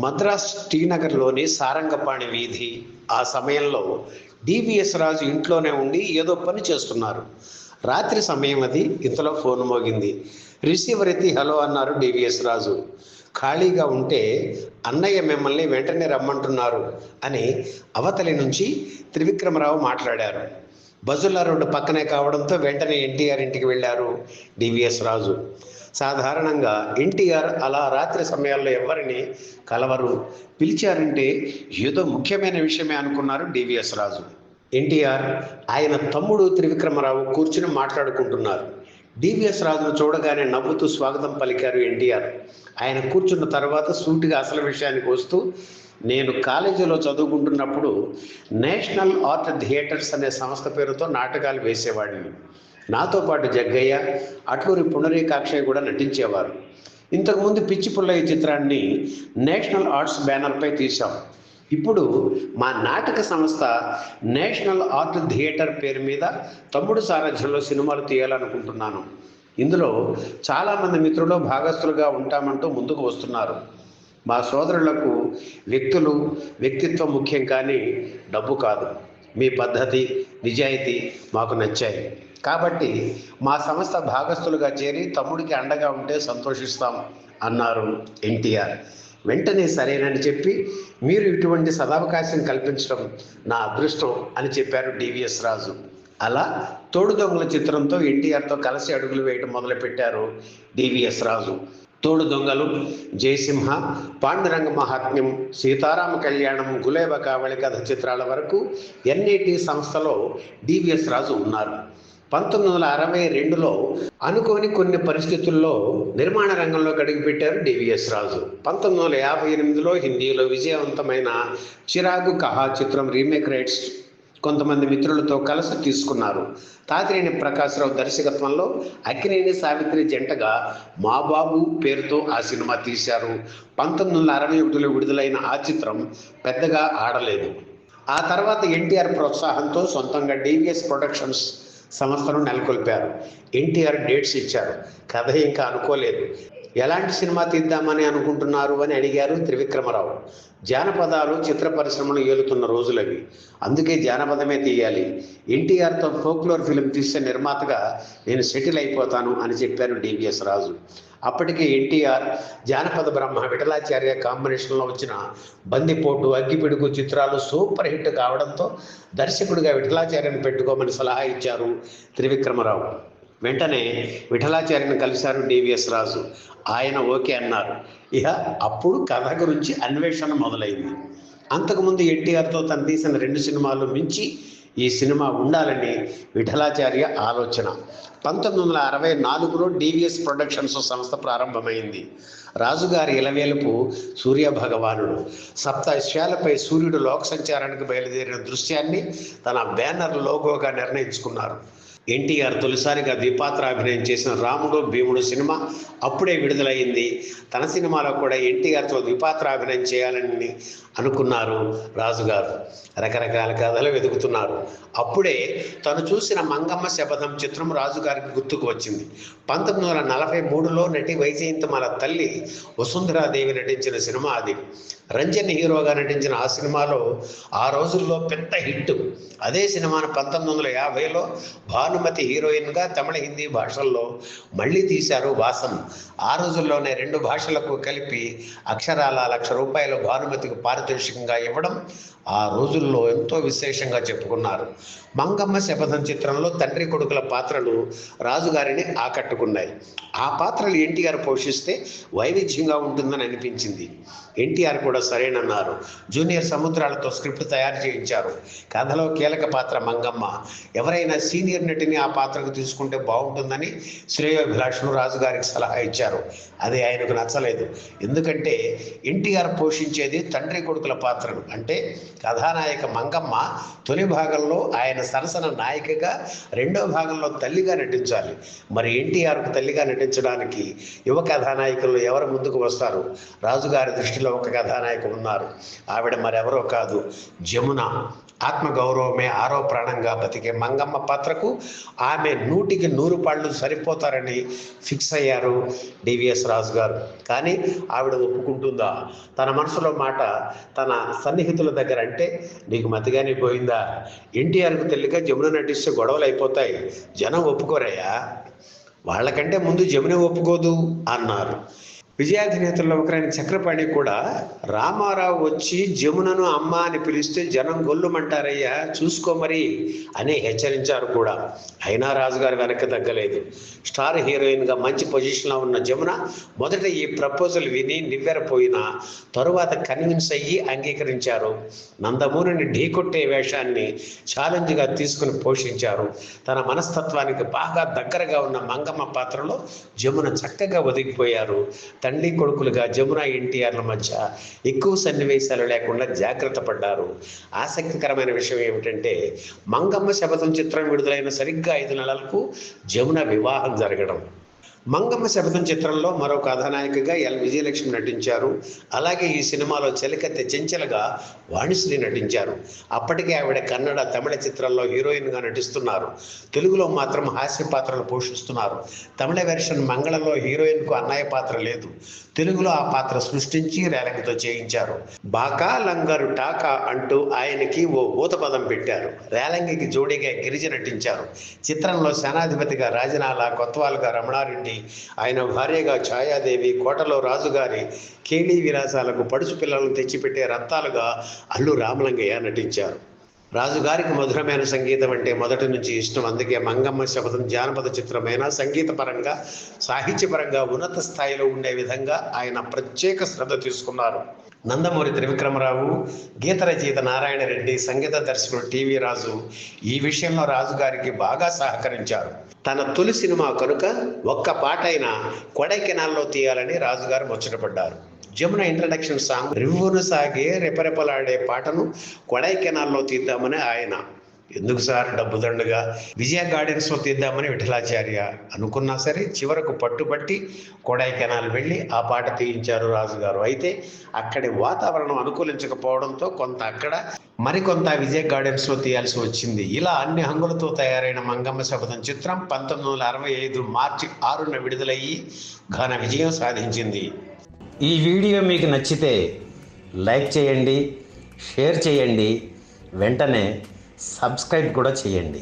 మద్రాస్ టీనగర్లోని సారంగపాణి వీధి. ఆ సమయంలో డివిఎస్ రాజు ఇంట్లోనే ఉండి ఏదో పని చేస్తున్నారు. రాత్రి సమయం అది. ఇంతలో ఫోన్ మోగింది. రిసీవర్ ఎత్తి హలో అన్నారు డివిఎస్ రాజు. ఖాళీగా ఉంటే అన్నయ్య మిమ్మల్ని వెంటనే రమ్మంటున్నారు అని అవతలి నుంచి త్రివిక్రమరావు మాట్లాడారు. బజుల్లా రోడ్డు పక్కనే కావడంతో వెంటనే ఎన్టీఆర్ ఇంటికి వెళ్ళారు డివిఎస్ రాజు. సాధారణంగా ఎన్టీఆర్ అలా రాత్రి సమయాల్లో ఎవరిని కలవరు. పిలిచారంటే ఏదో ముఖ్యమైన విషయమే అనుకున్నారు డివిఎస్ రాజు. ఎన్టీఆర్ ఆయన తమ్ముడు త్రివిక్రమరావు కూర్చుని మాట్లాడుకుంటున్నారు. డివిఎస్ రాజును చూడగానే నవ్వుతూ స్వాగతం పలికారు ఎన్టీఆర్. ఆయన కూర్చున్న తర్వాత సూటిగా అసలు విషయానికి వస్తూ, నేను కాలేజీలో చదువుకుంటున్నప్పుడు నేషనల్ ఆర్ట్ థియేటర్స్ అనే సంస్థ పేరుతో నాటకాలు వేసేవాడిని. నాతో పాటు జగ్గయ్య, అట్లూరి పునరీకాక్షయ్య కూడా నటించేవారు. ఇంతకుముందు పిచ్చి పుల్లయ్య చిత్రాన్ని నేషనల్ ఆర్ట్స్ బ్యానర్పై తీశాం. ఇప్పుడు మా నాటక సంస్థ నేషనల్ ఆర్ట్ థియేటర్ పేరు మీద తమ్ముడు సారథ్యంలో సినిమాలు తీయాలనుకుంటున్నాను. ఇందులో చాలామంది మిత్రులు భాగస్థులుగా ఉంటామంటూ ముందుకు వస్తున్నారు. మా సోదరులకు వ్యక్తిత్వం ముఖ్యం, కానీ డబ్బు కాదు. మీ పద్ధతి, నిజాయితీ మాకు నచ్చాయి. కాబట్టి మా సంస్థ భాగస్థులుగా చేరి తమ్ముడికి అండగా ఉంటే సంతోషిస్తాం అన్నారు ఎన్టీఆర్. వెంటనే సరేనని చెప్పి, మీరు ఇటువంటి సదవకాశం కల్పించడం నా అదృష్టం అని చెప్పారు డివిఎస్ రాజు. అలా తోడు దొంగల చిత్రంతో ఎన్టీఆర్తో కలిసి అడుగులు వేయడం మొదలుపెట్టారు డివిఎస్ రాజు. తోడు దొంగలు, జయసింహ, పాండురంగ మహాత్మ్యం, సీతారామ కళ్యాణం, గులేబ కావళి కథ చిత్రాల వరకు ఎన్ఐటి సంస్థలో డివిఎస్ రాజు ఉన్నారు. 1962లో అనుకోని కొన్ని పరిస్థితుల్లో నిర్మాణ రంగంలో అడుగుపెట్టారు డివిఎస్ రాజు. 1958లో హిందీలో విజయవంతమైన చిరాగు కహా చిత్రం రీమేక్ రైట్స్ కొంతమంది మిత్రులతో కలిసి తీసుకున్నారు. తాతినేని ప్రకాశ్రావు దర్శకత్వంలో అక్కినేని సావిత్రి జంటగా మా బాబు పేరుతో ఆ సినిమా తీశారు. 1961లో విడుదలైన ఆ చిత్రం పెద్దగా ఆడలేదు. ఆ తర్వాత ఎన్టీఆర్ ప్రోత్సాహంతో సొంతంగా డివిఎస్ ప్రొడక్షన్స్ సంస్థను నెలకొల్పారు. ఎన్టీఆర్ డేట్స్ ఇచ్చారు. కథ ఇంకా అనుకోలేదు. ఎలాంటి సినిమా తీద్దామని అనుకుంటున్నారు అని అడిగారు త్రివిక్రమరావు. జానపదాలు చిత్ర పరిశ్రమను ఏలుతున్న రోజులవి, అందుకే జానపదమే తీయాలి. ఎన్టీఆర్తో ఫోక్లోర్ ఫిలిం తీసే నిర్మాతగా నేను సెటిల్ అయిపోతాను అని చెప్పారు డివిఎస్ రాజు. అప్పటికే ఎన్టీఆర్, జానపద బ్రహ్మ విఠలాచార్య కాంబినేషన్లో వచ్చిన బందిపోటు, అగ్గిపిడుగు చిత్రాలు సూపర్ హిట్ కావడంతో దర్శకుడిగా విఠలాచార్యను పెట్టుకోమని సలహా ఇచ్చారు త్రివిక్రమరావు. వెంటనే విఠలాచార్యను కలిశారు డివిఎస్ రాజు. ఆయన ఓకే అన్నారు. ఇక అప్పుడు కథ గురించి అన్వేషణ మొదలైంది. అంతకుముందు ఎన్టీఆర్తో తను తీసిన 2 సినిమాలు మించి ఈ సినిమా ఉండాలని విఠలాచార్య ఆలోచన. 1964లో డివిఎస్ ప్రొడక్షన్స్ సంస్థ ప్రారంభమైంది. రాజుగారి ఇలవేలుపు సూర్యభగవానుడు. సప్తాశ్వాలపై సూర్యుడు లోక సంచారానికి బయలుదేరిన దృశ్యాన్ని తన బ్యానర్ లోగోగా నిర్ణయించుకున్నారు. ఎన్టీఆర్ తొలిసారిగా ద్విపాత్రాభినయం చేసిన రాముడు భీముడు సినిమా అప్పుడే విడుదలైంది. తన సినిమాలో కూడా ఎన్టీఆర్తో ద్విపాత్రాభినయం చేయాలని అనుకున్నారు రాజుగారు. రకరకాల కథలు వెతుకుతున్నారు. అప్పుడే తను చూసిన మంగమ్మ శపథం చిత్రం రాజుగారికి గుర్తుకు వచ్చింది. 1943లో నటి వైజయంతిమాల తల్లి వసుంధరాదేవి నటించిన సినిమా అది. రంజన్ హీరోగా నటించిన ఆ సినిమాలో ఆ రోజుల్లో పెద్ద హిట్. అదే సినిమాను 1950లో భానుమతి హీరోయిన్గా తమిళ, హిందీ భాషల్లో మళ్ళీ తీశారు వాసన్. ఆ రోజుల్లోనే 2 భాషలకు కలిపి అక్షరాల ₹1,00,000 భానుమతికి పారితోషికంగా ఇవ్వడం ఆ రోజుల్లో ఎంతో విశేషంగా చెప్పుకున్నారు. మంగమ్మ శపథం చిత్రంలో తండ్రి కొడుకుల పాత్రలు రాజుగారిని ఆకట్టుకున్నాయి. ఆ పాత్రలు ఎన్టీఆర్ పోషిస్తే వైవిధ్యంగా ఉంటుందని అనిపించింది. ఎన్టీఆర్ కూడా సరేనన్నారు. జూనియర్ సముద్రాలతో స్క్రిప్ట్ తయారు చేయించారు. కథలో కీలక పాత్ర మంగమ్మ. ఎవరైనా సీనియర్ నటిని ఆ పాత్రకు తీసుకుంటే బాగుంటుందని శ్రేయోభిలాషులు రాజుగారికి సలహా ఇచ్చారు. అది ఆయనకు నచ్చలేదు. ఎందుకంటే ఎన్టీఆర్ పోషించేది తండ్రి కొడుకుల పాత్రలు. అంటే కథానాయక మంగమ్మ తొలి భాగంలో ఆయన సరసన నాయికగా, 2వ భాగంలో తల్లిగా నటించాలి. మరి ఎన్టీఆర్కు తల్లిగా నటించడానికి యువ కథానాయకులు ఎవరు ముందుకు వస్తారు? రాజుగారి దృష్టిలో ఒక కథానాయకులు ఉన్నారు. ఆవిడ మరెవరో కాదు, జమున. ఆత్మగౌరవమే ఆరో ప్రాణంగా బతికే మంగమ్మ పాత్రకు ఆమె 100కి 100 పాళ్ళు సరిపోతారని ఫిక్స్ అయ్యారు డివిఎస్ రాజు గారు. కానీ ఆవిడ ఒప్పుకుంటుందా? తన మనసులో మాట తన సన్నిహితుల దగ్గర అంటే, నీకు మతిగానే పోయిందా, ఎన్టీఆర్కు తెలియక జమున నటిస్తే గొడవలు అయిపోతాయి, జనం ఒప్పుకోరయ్యా, వాళ్ళకంటే ముందు జమున ఒప్పుకోదు అన్నారు. విజయాధినేతల్లో ఒకరైన చక్రపాణి కూడా రామారావు వచ్చి జమునను అమ్మ అని పిలిస్తే జనం గొల్లుమంటారయ్యా, చూసుకో మరి అని హెచ్చరించారు కూడా. అయినా రాజుగారు వెనక్కి తగ్గలేదు. స్టార్ హీరోయిన్గా మంచి పొజిషన్లో ఉన్న జమున మొదట ఈ ప్రపోజల్ విని నివ్వెరపోయిన తరువాత కన్విన్స్ అయ్యి అంగీకరించారు. నందమూరిని ఢీకొట్టే వేషాన్ని ఛాలెంజ్గా తీసుకుని పోషించారు. తన మనస్తత్వానికి బాగా దగ్గరగా ఉన్న మంగమ్మ పాత్రలో జమున చక్కగా ఒదిగిపోయారు. తండ్రి కొడుకులుగా జమున ఎన్టీఆర్ల మధ్య ఎక్కువ సన్నివేశాలు లేకుండా జాగ్రత్త పడ్డారు. ఆసక్తికరమైన విషయం ఏమిటంటే, మంగమ్మ శపథం చిత్రం విడుదలైన సరిగ్గా 5 నెలలకు జమున వివాహం జరగడం. మంగమ్మ శపథం చిత్రంలో మరో కథానాయికగా ఎల్ విజయలక్ష్మి నటించారు. అలాగే ఈ సినిమాలో చెలికత్తె చెంచలగా వాణిశ్రీ నటించారు. అప్పటికే ఆవిడ కన్నడ, తమిళ చిత్రాల్లో హీరోయిన్గా నటిస్తున్నారు. తెలుగులో మాత్రం హాస్య పాత్రలు పోషిస్తున్నారు. తమిళ వెర్షన్ మంగళంలో హీరోయిన్కు అన్నయ్య పాత్ర లేదు. తెలుగులో ఆ పాత్ర సృష్టించి రేలంగితో చేయించారు. బాకా లంగరు టాకా అంటూ ఆయనకి ఓ ఊత పదం పెట్టారు. రేలంగికి జోడీగా గిరిజ నటించారు. చిత్రంలో సేనాధిపతిగా రాజనాల, కొత్వాలుగా రమణారెడ్డి, ఆయన భార్యగా ఛాయాదేవి, కోటలో రాజుగారి కేళీ విలాసాలకు పడుచు పిల్లలను తెచ్చిపెట్టే రత్తాలుగా అల్లు రామలింగయ్య నటించారు. రాజుగారికి మధురమైన సంగీతం అంటే మొదటి నుంచి ఇష్టం. అందుకే మంగమ్మ శపథం జానపద చిత్రమైన సంగీతపరంగా, సాహిత్యపరంగా ఉన్నత స్థాయిలో ఉండే విధంగా ఆయన ప్రత్యేక శ్రద్ధ తీసుకున్నారు. నందమూరి త్రివిక్రమరావు, గీత రచయిత నారాయణ రెడ్డి, సంగీత దర్శకుడు టీవీ రాజు ఈ విషయంలో రాజుగారికి బాగా సహకరించారు. తన తొలి సినిమా కనుక ఒక్క పాటైనా కొడైకెనాల్లో తీయాలని రాజుగారు ముచ్చటపడ్డారు. జమున ఇంట్రడక్షన్ సాంగ్ రివ్వున సాగే రెపరెపలాడే పాటను కొడైకెనాల్లో తీద్దామని ఆయన, ఎందుకు సార్ డబ్బు దండుగా, విజయ గార్డెన్స్లో తీద్దామని విఠలాచార్య అనుకున్నా సరే చివరకు పట్టుబట్టి కొడైకెనాల్ వెళ్ళి ఆ పాట తీయించారు రాజుగారు. అయితే అక్కడి వాతావరణం అనుకూలించకపోవడంతో కొంత అక్కడ, మరికొంత విజయ గార్డెన్స్లో తీయాల్సి వచ్చింది. ఇలా అన్ని హంగులతో తయారైన మంగమ్మ శపథం చిత్రం 1965 మార్చి 6న విడుదలయ్యి ఘన విజయం సాధించింది. ఈ వీడియో మీకు నచ్చితే లైక్ చేయండి, షేర్ చేయండి, వెంటనే సబ్స్క్రైబ్ కూడా చేయండి.